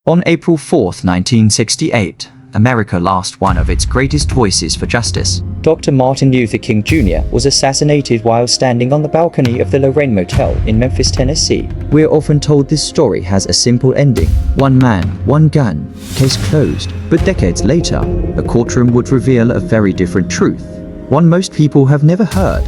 On April 4, 1968, America lost one of its greatest voices for justice. Dr. Martin Luther King Jr. was assassinated while standing on the balcony of the Lorraine Motel in Memphis, Tennessee. We're often told this story has a simple ending. One man, one gun, case closed. But decades later, a courtroom would reveal a very different truth, one most people have never heard.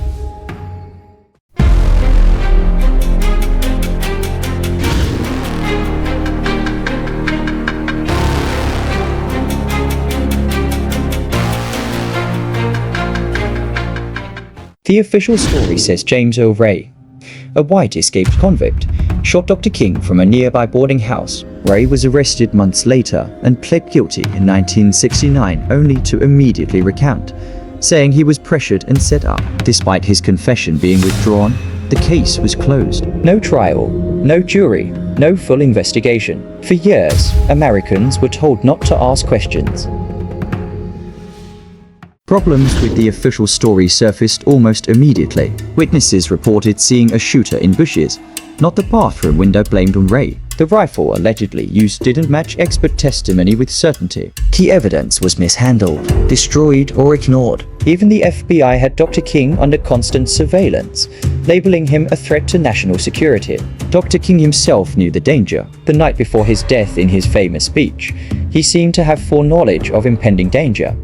The official story says James Earl Ray, a white escaped convict, shot Dr. King from a nearby boarding house. Ray was arrested months later and pled guilty in 1969, only to immediately recant, saying he was pressured and set up. Despite his confession being withdrawn, the case was closed. No trial, no jury, no full investigation. For years, Americans were told not to ask questions. Problems with the official story surfaced almost immediately. Witnesses reported seeing a shooter in bushes, not the bathroom window blamed on Ray. The rifle allegedly used didn't match expert testimony with certainty. Key evidence was mishandled, destroyed, or ignored. Even the FBI had Dr. King under constant surveillance, labeling him a threat to national security. Dr. King himself knew the danger. The night before his death, in his famous speech, he seemed to have foreknowledge of impending danger.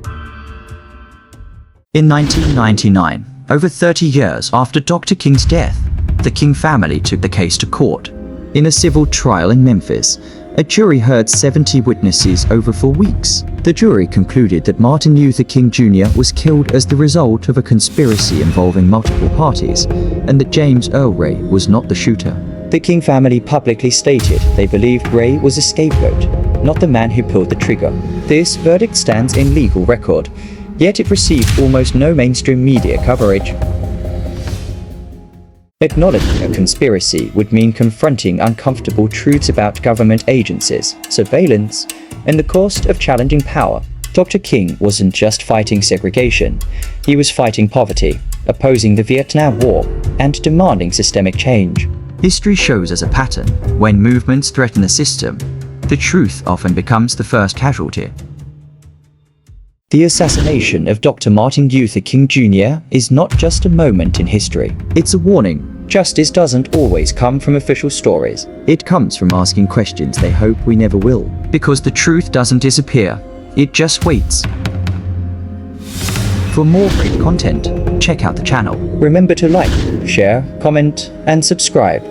In 1999, over 30 years after Dr. King's death, the King family took the case to court. In a civil trial in Memphis, a jury heard 70 witnesses over 4 weeks. The jury concluded that Martin Luther King Jr. was killed as the result of a conspiracy involving multiple parties, and that James Earl Ray was not the shooter. The King family publicly stated they believed Ray was a scapegoat, not the man who pulled the trigger. This verdict stands in legal record, yet it received almost no mainstream media coverage. Acknowledging a conspiracy would mean confronting uncomfortable truths about government agencies, surveillance, and the cost of challenging power. Dr. King wasn't just fighting segregation, he was fighting poverty, opposing the Vietnam War, and demanding systemic change. History shows us a pattern. When movements threaten the system, the truth often becomes the first casualty. The assassination of Dr. Martin Luther King Jr. is not just a moment in history. It's a warning. Justice doesn't always come from official stories. It comes from asking questions they hope we never will. Because the truth doesn't disappear, it just waits. For more great content, check out the channel. Remember to like, share, comment, and subscribe.